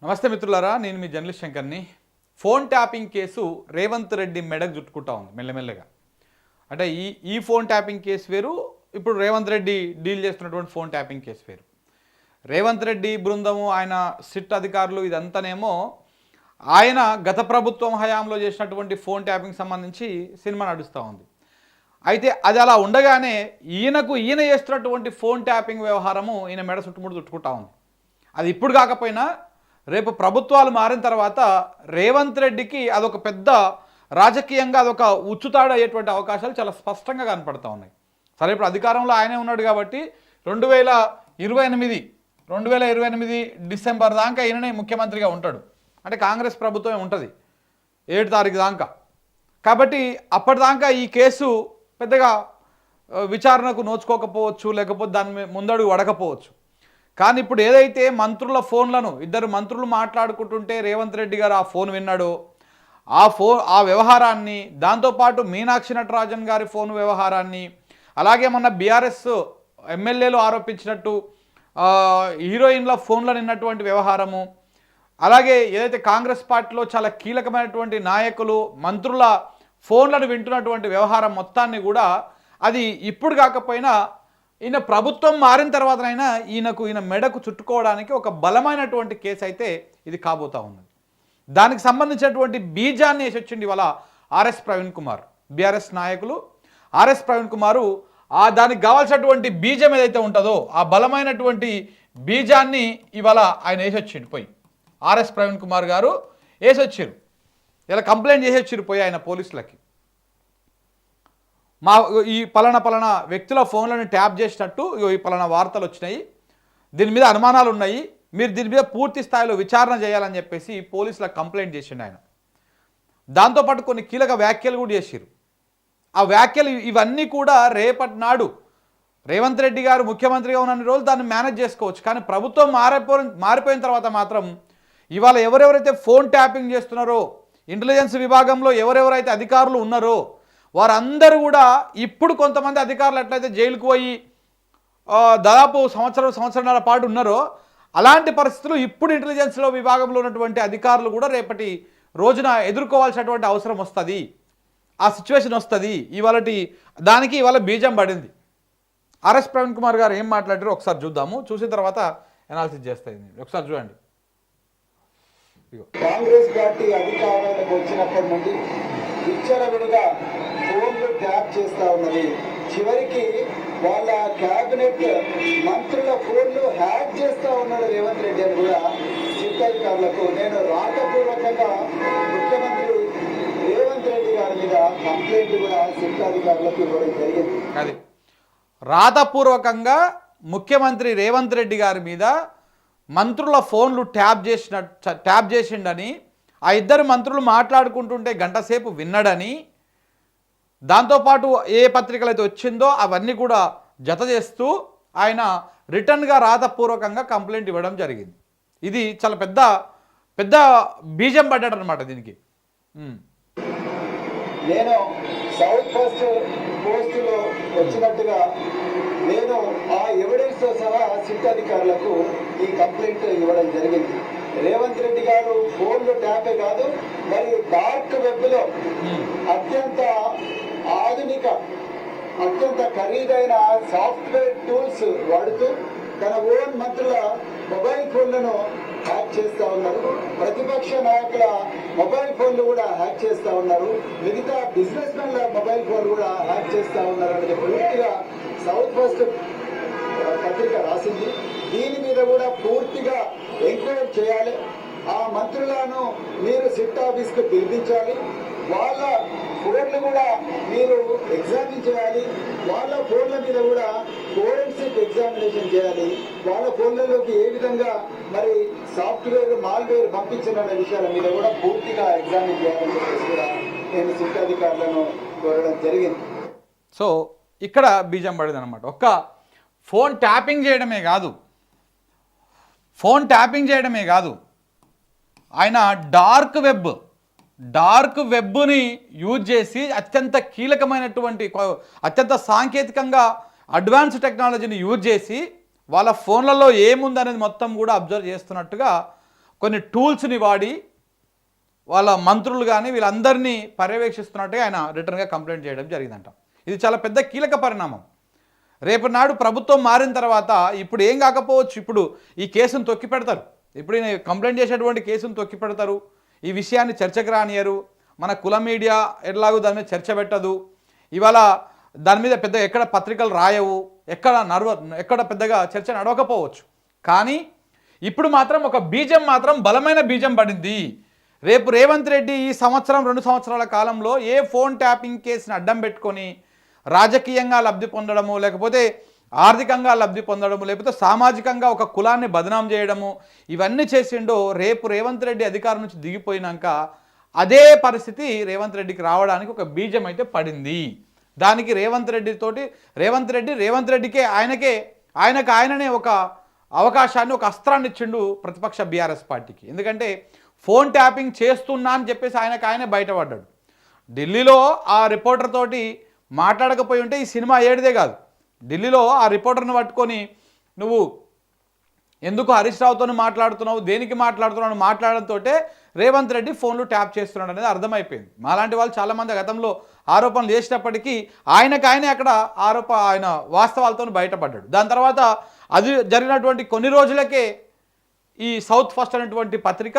నమస్తే మిత్రులారా, నేను మీ జర్నలిస్ట్ శంకర్ని. Phone tapping case Revanth Reddy మెడకు చుట్టుకుంటా ఉంది మెల్లమెల్లగా. అంటే ఈ ఫోన్ ట్యాపింగ్ కేసు వేరు, ఇప్పుడు రేవంత్ రెడ్డి డీల్ చేస్తున్నటువంటి ఫోన్ ట్యాపింగ్ కేసు వేరు. రేవంత్ రెడ్డి బృందము, ఆయన సిట్ అధికారులు ఇదంతానేమో ఆయన గత ప్రభుత్వం హయాంలో చేసినటువంటి ఫోన్ ట్యాపింగ్ సంబంధించి సినిమా నడుస్తూ ఉంది. అయితే అది అలా ఉండగానే ఈయన చేస్తున్నటువంటి ఫోన్ ట్యాపింగ్ వ్యవహారము ఈయన మెడ చుట్టుకుంటా ఉంది. అది ఇప్పుడు కాకపోయినా రేపు ప్రభుత్వాలు మారిన తర్వాత రేవంత్ రెడ్డికి అదొక పెద్ద రాజకీయంగా అదొక ఉచ్చుతాడు అయ్యేటువంటి అవకాశాలు చాలా స్పష్టంగా కనపడతా ఉన్నాయి. సరే, ఇప్పుడు అధికారంలో ఆయనే ఉన్నాడు కాబట్టి 2028 డిసెంబర్ దాకా ఈయననే ముఖ్యమంత్రిగా ఉంటాడు. అంటే కాంగ్రెస్ ప్రభుత్వమే ఉంటుంది 7 తారీఖు దాకా. కాబట్టి అప్పటిదాకా ఈ కేసు పెద్దగా విచారణకు నోచుకోకపోవచ్చు, లేకపోతే దాని ముందడుగు పడకపోవచ్చు. కానీ ఇప్పుడు ఏదైతే మంత్రుల ఫోన్లను ఇద్దరు మంత్రులు మాట్లాడుకుంటుంటే రేవంత్ రెడ్డి గారు ఆ ఫోన్ విన్నాడో, ఆ వ్యవహారాన్ని, దాంతోపాటు మీనాక్షి నటరాజన్ గారి ఫోన్ వ్యవహారాన్ని, అలాగే మొన్న బీఆర్ఎస్ ఎమ్మెల్యేలు ఆరోపించినట్టు హీరోయిన్ల ఫోన్లను విన్నటువంటి వ్యవహారము, అలాగే ఏదైతే కాంగ్రెస్ పార్టీలో చాలా కీలకమైనటువంటి నాయకులు మంత్రుల ఫోన్లను వింటున్నటువంటి వ్యవహారం మొత్తాన్ని కూడా అది ఇప్పుడు కాకపోయినా ఈయన ప్రభుత్వం మారిన తర్వాతనైనా ఈయన మెడకు చుట్టుకోవడానికి ఒక బలమైనటువంటి కేసు అయితే ఇది కాబోతా ఉన్నది. దానికి సంబంధించినటువంటి బీజాన్ని వేసొచ్చింది ఇవాళ ఆర్ఎస్ ప్రవీణ్ కుమార్. బీఆర్ఎస్ నాయకులు ఆర్ఎస్ ప్రవీణ్ కుమారు దానికి కావాల్సినటువంటి బీజం ఏదైతే ఉంటుందో ఆ బలమైనటువంటి బీజాన్ని ఇవాళ ఆయన వేసొచ్చిండు. పోయి ఆర్ఎస్ ప్రవీణ్ కుమార్ గారు వేసొచ్చారు. ఇలా కంప్లైంట్ చేసొచ్చారు పోయి ఆయన పోలీసులకి. ఈ పలానా వ్యక్తుల ఫోన్లను ట్యాప్ చేసినట్టు ఈ పలానా వార్తలు వచ్చినాయి, దీని మీద అనుమానాలు ఉన్నాయి, మీరు దీని మీద పూర్తి స్థాయిలో విచారణ చేయాలని చెప్పేసి పోలీసులకు కంప్లైంట్ చేసిండు ఆయన. దాంతోపాటు కొన్ని కీలక వ్యాఖ్యలు కూడా చేశారు. ఆ వ్యాఖ్యలు ఇవన్నీ కూడా రేపటి నాడు రేవంత్ రెడ్డి గారు ముఖ్యమంత్రిగా ఉన్న రోజులు దాన్ని మేనేజ్ చేసుకోవచ్చు. కానీ ప్రభుత్వం మారిపోయిన తర్వాత మాత్రం ఇవాళ ఎవరెవరైతే ఫోన్ ట్యాపింగ్ చేస్తున్నారో, ఇంటెలిజెన్స్ విభాగంలో ఎవరెవరైతే అధికారులు ఉన్నారో వారందరూ కూడా ఇప్పుడు కొంతమంది అధికారులు ఎట్లయితే జైలుకు పోయి దాదాపు సంవత్సరాల పాటు ఉన్నారో అలాంటి పరిస్థితులు ఇప్పుడు ఇంటెలిజెన్స్లో విభాగంలో ఉన్నటువంటి అధికారులు కూడా రేపటి రోజున ఎదుర్కోవాల్సినటువంటి అవసరం వస్తుంది, ఆ సిచ్యువేషన్ వస్తుంది. దానికి ఇవాళ బీజం పడింది. ఆర్ఎస్ ప్రవీణ్ కుమార్ గారు ఏం మాట్లాడారో ఒకసారి చూద్దాము, చూసిన తర్వాత అనాలిసిస్ చేస్తాయి. ఒకసారి చూడండి. కాంగ్రెస్ పార్టీ అధికారంలోకి వచ్చినప్పటి నుండి విచ్చలవిడిగా ఫోన్లు ట్యాప్ చేస్తా ఉన్నది. చివరికి వాళ్ళ కేబినెట్ మంత్రుల ఫోన్లు హ్యాక్ చేస్తా ఉన్నాడు రేవంత్ రెడ్డి అని కూడా సిట్టాధికారులకు నేను రాతపూర్వకంగా ముఖ్యమంత్రి రేవంత్ రెడ్డి గారి మీద కంప్లైంట్ కూడా సిట్టాధికారులకు ఇవ్వడం జరిగింది. అది రాతపూర్వకంగా ముఖ్యమంత్రి రేవంత్ రెడ్డి గారి మీద మంత్రుల ఫోన్లు ట్యాప్ చేసిండని, ఆ ఇద్దరు మంత్రులు మాట్లాడుకుంటుంటే గంటసేపు విన్నాడని, దాంతోపాటు ఏ పత్రికలు అయితే వచ్చిందో అవన్నీ కూడా జత చేస్తూ ఆయన రిటర్న్గా రాతపూర్వకంగా కంప్లైంట్ ఇవ్వడం జరిగింది. ఇది చాలా పెద్ద బీజం పడ్డాడు అనమాట దీనికి. నేను సౌత్ ఫస్ట్ పోస్టులో వచ్చినట్టుగా నేను ఆ ఎవిడెన్స్ తో సహా సిట్ అధికారులకు ఈ కంప్లైంట్ ఇవ్వడం జరిగింది. రేవంత్ రెడ్డి గారు ఫోన్లు ట్యాపే కాదు, మరి డార్క్ వెబ్ లో అత్యంత ఆధునిక అత్యంత ఖరీదైన సాఫ్ట్వేర్ టూల్స్ వాడుతూ తన ఓన్ మంత్రుల మొబైల్ ఫోన్లను హ్యాక్ చేస్తూ ఉన్నారు. ప్రతిపక్ష నాయకుల మొబైల్ ఫోన్లు కూడా హ్యాక్ చేస్తూ ఉన్నారు. మిగతా బిజినెస్ మెన్ల మొబైల్ ఫోన్లు కూడా హ్యాక్ చేస్తూ ఉన్నారు అనేది పూర్తిగా సౌత్ వెస్ట్ పత్రిక రాసింది. దీని మీద కూడా పూర్తిగా ఎంక్వైరీ చేయాలి. ఆ మంత్రులను మీరు సిట్ ఆఫీస్కు పిలిపించాలి. వాళ్ళ ఫోన్లు కూడా మీరు ఎగ్జామిన్ చేయాలి. వాళ్ళ ఫోన్ల మీద కూడా ఫోరెన్సిక్ ఎగ్జామినేషన్ చేయాలి. వాళ్ళ ఫోన్లలోకి ఏ విధంగా మరి సాఫ్ట్వేర్ మాల్వేర్ పంపించిన విషయాల మీద కూడా పూర్తిగా ఎగ్జామిన్ చేయాలని చెప్పేసి కూడా నేను సిట్ అధికారులను కోరడం జరిగింది. సో ఇక్కడ బీజం పడింది అనమాట. ఒక్క ఫోన్ ట్యాపింగ్ చేయడమే కాదు, ఆయన డార్క్ వెబ్ని యూజ్ చేసి అత్యంత కీలకమైనటువంటి అత్యంత సాంకేతికంగా అడ్వాన్స్ టెక్నాలజీని యూజ్ చేసి వాళ్ళ ఫోన్లలో ఏముందనేది మొత్తం కూడా అబ్జర్వ్ చేస్తున్నట్టుగా కొన్ని టూల్స్ని వాడి వాళ్ళ మంత్రులు కానీ వీళ్ళందరినీ పర్యవేక్షిస్తున్నట్టుగా ఆయన రిటర్న్గా కంప్లైంట్ చేయడం జరిగిందంట. ఇది చాలా పెద్ద కీలక పరిణామం. రేపు నాడు ప్రభుత్వం మారిన తర్వాత ఇప్పుడు ఏం కాకపోవచ్చు, ఇప్పుడు ఈ కేసును తొక్కి పెడతారు, ఇప్పుడు ఈయన కంప్లైంట్ చేసేటువంటి కేసును తొక్కి పెడతారు, ఈ విషయాన్ని చర్చకు రానియరు, మన కుల మీడియా ఎట్లాగో దాని మీద చర్చ పెట్టదు, ఇవాళ దాని మీద పెద్ద ఎక్కడ పత్రికలు రాయవు, ఎక్కడ పెద్దగా చర్చ నడవకపోవచ్చు. కానీ ఇప్పుడు మాత్రం ఒక బీజం మాత్రం బలమైన బీజం పడింది. రేపు రేవంత్ రెడ్డి ఈ సంవత్సరం 2 సంవత్సరాల కాలంలో ఏ ఫోన్ ట్యాపింగ్ కేసుని అడ్డం పెట్టుకొని రాజకీయంగా లబ్ధి పొందడము, లేకపోతే ఆర్థికంగా లబ్ధి పొందడము, లేకపోతే సామాజికంగా ఒక కులాన్ని బదనాం చేయడము, ఇవన్నీ చేసిండో రేపు రేవంత్ రెడ్డి అధికారం నుంచి దిగిపోయినాక అదే పరిస్థితి రేవంత్ రెడ్డికి రావడానికి ఒక బీజం అయితే పడింది. దానికి రేవంత్ రెడ్డికే ఆయననే ఒక అవకాశాన్ని, ఒక అస్త్రాన్ని ఇచ్చిండు ప్రతిపక్ష బీఆర్ఎస్ పార్టీకి. ఎందుకంటే ఫోన్ ట్యాపింగ్ చేస్తున్నా అని చెప్పేసి ఆయనే బయటపడ్డాడు. ఢిల్లీలో ఆ రిపోర్టర్ తోటి మాట్లాడకపోయి ఉంటే ఈ సినిమా ఏడిదే కాదు. ఢిల్లీలో ఆ రిపోర్టర్ని పట్టుకొని నువ్వు ఎందుకు హరీష్ రావుతో మాట్లాడుతున్నావు, దేనికి మాట్లాడుతున్నావు మాట్లాడడంతో రేవంత్ రెడ్డి ఫోన్లు ట్యాప్ చేస్తున్నాడు అనేది అర్థమైపోయింది. మాలాంటి వాళ్ళు చాలామంది గతంలో ఆరోపణలు చేసినప్పటికీ ఆయనే అక్కడ ఆయన వాస్తవాలతో బయటపడ్డాడు. దాని తర్వాత అది జరిగినటువంటి కొన్ని రోజులకే ఈ సౌత్ ఫస్ట్ అనేటువంటి పత్రిక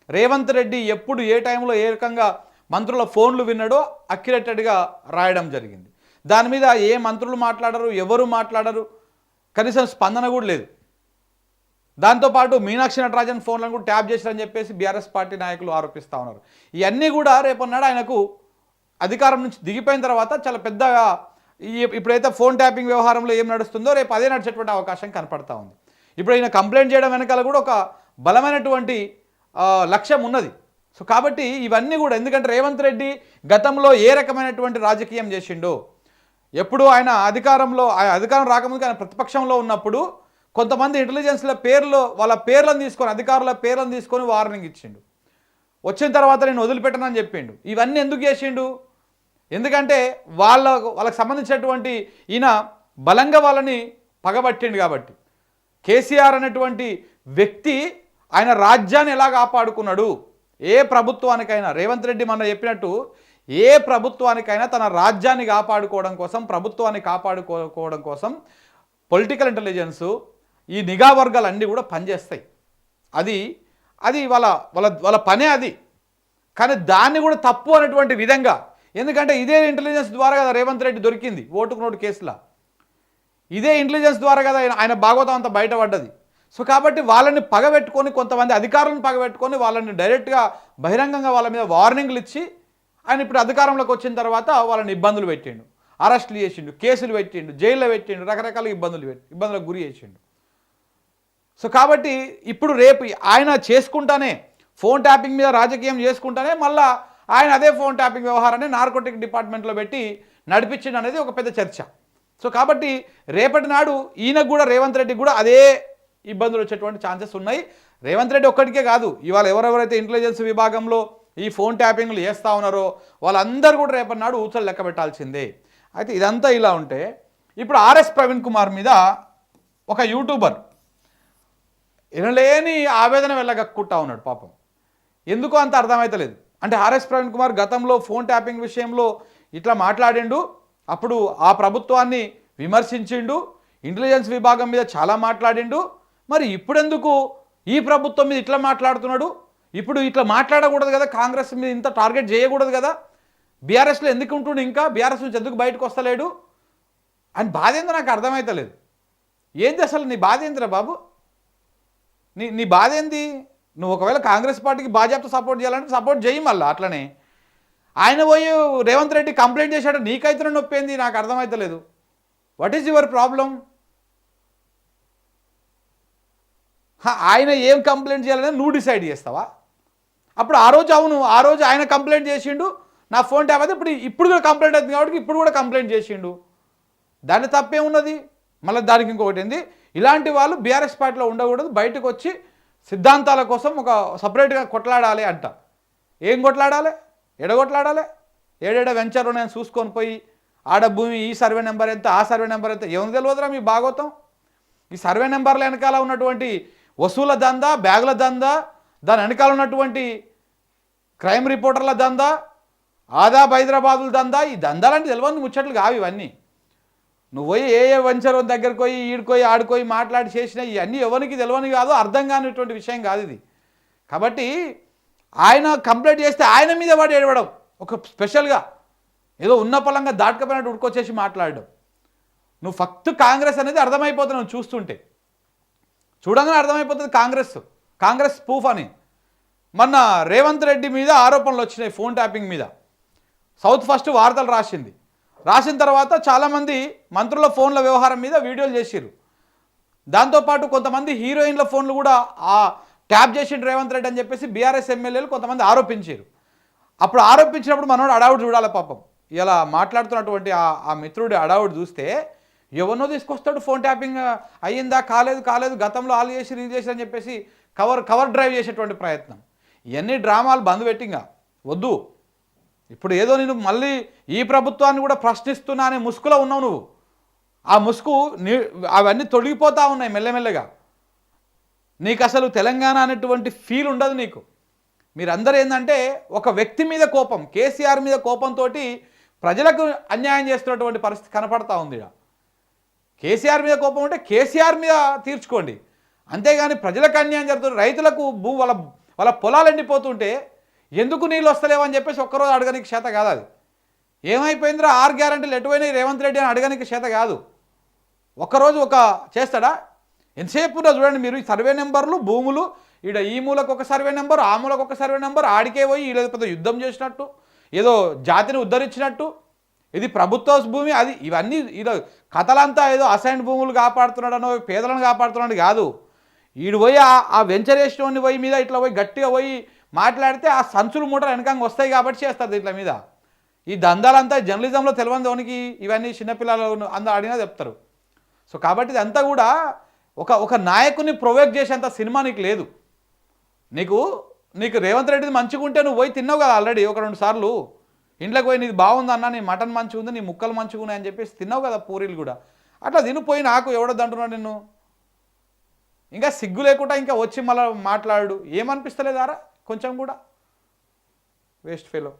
రేవంత్ రెడ్డి ఎప్పుడు ఏ టైంలో ఏ రకంగా మంత్రుల ఫోన్లు విన్నాడో అక్యురేటెడ్గా రాయడం జరిగింది. దాని మీద ఏ మంత్రులు మాట్లాడరు, ఎవరు మాట్లాడరు, కనీసం స్పందన కూడా లేదు. దాంతోపాటు మీనాక్షి నటరాజన్ ఫోన్లను కూడా ట్యాప్ చేశారని చెప్పేసి బీఆర్ఎస్ పార్టీ నాయకులు ఆరోపిస్తూ ఉన్నారు. ఇవన్నీ కూడా రేపన్నాడు ఆయనకు అధికారం నుంచి దిగిపోయిన తర్వాత చాలా పెద్దగా ఇప్పుడైతే ఫోన్ ట్యాపింగ్ వ్యవహారంలో ఏం నడుస్తుందో రేపు అదే నడిచేటువంటి అవకాశం కనపడతా ఉంది. ఇప్పుడు ఈయన కంప్లైంట్ చేయడం వెనకాల కూడా ఒక బలమైనటువంటి లక్ష్యం ఉన్నది. సో కాబట్టి ఇవన్నీ కూడా, ఎందుకంటే రేవంత్ రెడ్డి గతంలో ఏ రకమైనటువంటి రాజకీయం చేసిండో, ఎప్పుడు ఆయన అధికారం రాకముందు ఆయన ప్రతిపక్షంలో ఉన్నప్పుడు కొంతమంది ఇంటెలిజెన్స్ల వాళ్ళ పేర్లను తీసుకొని, అధికారుల పేర్లను తీసుకొని వార్నింగ్ ఇచ్చిండు. వచ్చిన తర్వాత నేను వదిలిపెట్టనని చెప్పిండు. ఇవన్నీ ఎందుకు చేసిండు? ఎందుకంటే వాళ్ళకి సంబంధించినటువంటి ఈయన బలంగా వాళ్ళని పగబట్టిండు కాబట్టి. కేసీఆర్ అనేటువంటి వ్యక్తి ఆయన రాజ్యాన్ని ఎలా కాపాడుకున్నాడు, ఏ ప్రభుత్వానికైనా రేవంత్ రెడ్డి మన చెప్పినట్టు ఏ ప్రభుత్వానికైనా తన రాజ్యాన్ని కాపాడుకోవడం కోసం, ప్రభుత్వాన్ని కాపాడుకోవడం కోసం పొలిటికల్ ఇంటెలిజెన్సు, ఈ నిఘా వర్గాలు అన్నీ కూడా పనిచేస్తాయి. అది వాళ్ళ పనే అది. కానీ దాన్ని కూడా తప్పు అనేటువంటి విధంగా, ఎందుకంటే ఇదే ఇంటెలిజెన్స్ ద్వారా కదా రేవంత్ రెడ్డి దొరికింది ఓటుకు నోటు కేసులా, ఇదే ఇంటెలిజెన్స్ ద్వారా కదా ఆయన భాగవతం అంతా బయటపడ్డది. సో కాబట్టి వాళ్ళని పగబెట్టుకొని, కొంతమంది అధికారులను పగబెట్టుకొని వాళ్ళని డైరెక్ట్గా బహిరంగంగా వాళ్ళ మీద వార్నింగ్లు ఇచ్చి ఆయన ఇప్పుడు అధికారంలోకి వచ్చిన తర్వాత వాళ్ళని ఇబ్బందులు పెట్టిండు, అరెస్టులు చేసిండు, కేసులు పెట్టిండు, జైల్లో పెట్టిండు, రకరకాల ఇబ్బందులకు గురి చేసిండు. సో కాబట్టి ఇప్పుడు రేపు ఆయన చేసుకుంటానే ఫోన్ ట్యాపింగ్ మీద రాజకీయం చేసుకుంటానే మళ్ళీ ఆయన అదే ఫోన్ ట్యాపింగ్ వ్యవహారాన్ని నార్కోటిక్ డిపార్ట్మెంట్లో పెట్టి నడిపించిండు అనేది ఒక పెద్ద చర్చ. సో కాబట్టి రేపటి నాడు ఈయనకు కూడా, రేవంత్ రెడ్డికి కూడా అదే ఇబ్బందులు వచ్చేటువంటి ఛాన్సెస్ ఉన్నాయి. రేవంత్ రెడ్డి ఒక్కడికే కాదు, ఇవాళ ఎవరెవరైతే ఇంటెలిజెన్స్ విభాగంలో ఈ ఫోన్ ట్యాపింగ్లు చేస్తూ ఉన్నారో వాళ్ళందరూ కూడా రేపటి నాడు ఊచలు లెక్క పెట్టాల్సిందే. అయితే ఇదంతా ఇలా ఉంటే ఇప్పుడు ఆర్ఎస్ ప్రవీణ్ కుమార్ మీద ఒక యూట్యూబర్ వినలేని ఆవేదన వెళ్ళగక్కుంటా ఉన్నాడు పాపం. ఎందుకో అంత అర్థమవుతలేదు. అంటే ఆర్ఎస్ ప్రవీణ్ కుమార్ గతంలో ఫోన్ ట్యాపింగ్ విషయంలో ఇట్లా మాట్లాడిండు, అప్పుడు ఆ ప్రభుత్వాన్ని విమర్శించిండు, ఇంటెలిజెన్స్ విభాగం మీద చాలా మాట్లాడిండు. మరి ఇప్పుడెందుకు ఈ ప్రభుత్వం మీద ఇట్లా మాట్లాడుతున్నాడు? ఇప్పుడు ఇట్లా మాట్లాడకూడదు కదా, కాంగ్రెస్ మీద ఇంత టార్గెట్ చేయకూడదు కదా, బీఆర్ఎస్లో ఎందుకు ఉంటుండు, ఇంకా బీఆర్ఎస్ నుంచి ఎందుకు బయటకు వస్తలేడు అని బాధ ఏందో నాకు అర్థమవుతలేదు. ఏంది అసలు నీ బాధ ఏందిరా బాబు? నీ బాధ ఏంది? నువ్వు ఒకవేళ కాంగ్రెస్ పార్టీకి భాజపాతో సపోర్ట్ చేయాలంటే సపోర్ట్ చేయి. మళ్ళీ అట్లనే ఆయన పోయి రేవంత్ రెడ్డి కంప్లైంట్ చేశాడు, నీకైతే నొప్పి ఏంది? నాకు అర్థమవుతలేదు. What is your problem? ఆయన ఏం కంప్లైంట్ చేయాలని నువ్వు డిసైడ్ చేస్తావా? అప్పుడు ఆ రోజు ఆయన కంప్లైంట్ చేసిండు, నా ఫోన్ ట్యాప్ అయితే ఇప్పుడు కూడా కంప్లైంట్ అవుతుంది కాబట్టి ఇప్పుడు కూడా కంప్లైంట్ చేసిండు. దాని తప్పే ఉన్నది. మళ్ళీ దానికి ఇంకొకటి ఏంది, ఇలాంటి వాళ్ళు బీఆర్ఎస్ పార్టీలో ఉండకూడదు, బయటకు వచ్చి సిద్ధాంతాల కోసం ఒక సపరేట్గా కొట్లాడాలి అంట. ఏం కొట్లాడాలి? ఎడగొట్లాడాలి? ఏడేడ వెంచర్ నేను చూసుకొని పోయి ఆడ భూమి, ఈ సర్వే నెంబర్ ఎంత, ఆ సర్వే నెంబర్ ఎంత, ఏమి తెలియదురా మీ భాగవతం? ఈ సర్వే నెంబర్ల వెనకాల ఉన్నటువంటి వసూల దందా, బ్యాగుల దందా, దాని వెనకాల ఉన్నటువంటి క్రైమ్ రిపోర్టర్ల దందా, ఆదాబ్ హైదరాబాదుల దందా, ఈ దందాలంటే తెలియని ముచ్చట్లు కావు ఇవన్నీ. నువ్వు పోయి ఏ వెంచర్ దగ్గరికి పోయి ఈడుకోయి ఆడుకోయి మాట్లాడి చేసినా ఇవన్నీ ఎవరికి తెలియని కాదు, అర్థం కానిటువంటి విషయం కాదు ఇది. కాబట్టి ఆయన కంప్లైంట్ చేస్తే ఆయన మీద వాడు ఏడవడం, ఒక స్పెషల్గా ఏదో ఉన్న పలంగా దాటుకపోయినట్టు ఉడుకొచ్చేసి మాట్లాడడం. నువ్వు ఫక్త్ కాంగ్రెస్ అనేది అర్థమైపోతుంది, నువ్వు చూస్తుంటే చూడంగానే అర్థమైపోతుంది కాంగ్రెస్ ప్రూఫ్ అని. మొన్న రేవంత్ రెడ్డి మీద ఆరోపణలు వచ్చినాయి ఫోన్ ట్యాపింగ్ మీద. సౌత్ ఫస్ట్ వార్తలు రాసిన తర్వాత చాలామంది మంత్రుల ఫోన్ల వ్యవహారం మీద వీడియోలు చేసిర్రు. దాంతోపాటు కొంతమంది హీరోయిన్ల ఫోన్లు కూడా ట్యాప్ చేసిండు రేవంత్ రెడ్డి అని చెప్పేసి బీఆర్ఎస్ ఎమ్మెల్యేలు కొంతమంది ఆరోపించారు. అప్పుడు ఆరోపించినప్పుడు మనోడు అడావుడు చూడాలి పాపం. ఇలా మాట్లాడుతున్నటువంటి ఆ మిత్రుడి అడావుడు చూస్తే ఎవరినో తీసుకొస్తాడు, ఫోన్ ట్యాపింగ్ అయ్యిందా కాలేదు గతంలో వాళ్ళు చేసి ఇది చేసి అని చెప్పేసి కవర్ డ్రైవ్ చేసేటువంటి ప్రయత్నం. ఇవన్నీ డ్రామాలు బంద్ పెట్టింగా వద్దు. ఇప్పుడు ఏదో నేను మళ్ళీ ఈ ప్రభుత్వాన్ని కూడా ప్రశ్నిస్తున్నా అనే ముసుగులో ఉన్నావు నువ్వు. ఆ ముసుగు అవన్నీ తొలగిపోతూ ఉన్నాయి మెల్లమెల్లగా. నీకు అసలు తెలంగాణ అనేటువంటి ఫీల్ ఉండదు నీకు. మీరందరూ ఏంటంటే ఒక వ్యక్తి మీద కోపం, కేసీఆర్ మీద కోపంతో ప్రజలకు అన్యాయం చేస్తున్నటువంటి పరిస్థితి కనపడతా ఉంది. కేసీఆర్ మీద కోపం ఉంటే కేసీఆర్ మీద తీర్చుకోండి, అంతేగాని ప్రజలకు అన్యాయం జరుగుతుంది. రైతులకు వాళ్ళ పొలాలు ఎండిపోతుంటే ఎందుకు నీళ్ళు వస్తలేవు అని చెప్పేసి ఒక్కరోజు అడగనికి చేత కాదు. అది ఏమైపోయిందిరా 6 గ్యారెంటీలు ఎటువైనాయి రేవంత్ రెడ్డి అని అడగనికి చేత కాదు. ఒక్కరోజు చేస్తాడా? ఎంతసేపు చూడండి మీరు, ఈ సర్వే నెంబర్లు, భూములు, ఈడ ఈ మూలకు ఒక సర్వే నెంబర్, ఆ మూలకు ఒక సర్వే నెంబర్, ఆడికే పోయి ఈడ పెద్ద యుద్ధం చేసినట్టు, ఏదో జాతిని ఉద్ధరించినట్టు, ఇది ప్రభుత్వ భూమి అది, ఇవన్నీ ఈడ కథలంతా ఏదో అసైన్ భూములు కాపాడుతున్నాడనో పేదలను కాపాడుతున్నాడు కాదు. ఈడు పోయి ఆ వెంచర్ వేసిన పోయి మీద ఇట్లా పోయి గట్టిగా పోయి మాట్లాడితే ఆ సంచులు మూటలు వెనకంగా వస్తాయి కాబట్టి చేస్తారు ఇట్ల మీద. ఈ దందాలంతా జర్నలిజంలో తెలియని ఇవన్నీ చిన్నపిల్లలు అందరూ అడిగినా చెప్తారు. సో కాబట్టి ఇదంతా కూడా ఒక నాయకుని ప్రొవోక్ చేసేంత సినిమా నీకు లేదు. నీకు రేవంత్ రెడ్డిది మంచిగా ఉంటే నువ్వు పోయి తిన్నావు కదా ఆల్రెడీ 1-2 సార్లు. ఇంట్లోకి పోయి నీది బాగుంది అన్న, నీ మటన్ మంచిగా ఉంది, నీ ముక్కలు మంచిగా ఉన్నాయి అని చెప్పేసి తిన్నావు కదా పూరీలు కూడా. అట్లా తినిపోయి నాకు ఎవడొద్దంటున్నాడు నిన్ను. ఇంకా సిగ్గు లేకుండా ఇంకా వచ్చి మళ్ళీ మాట్లాడు. ఏమనిపిస్తలేదారా కొంచెం కూడా? Waste fellow.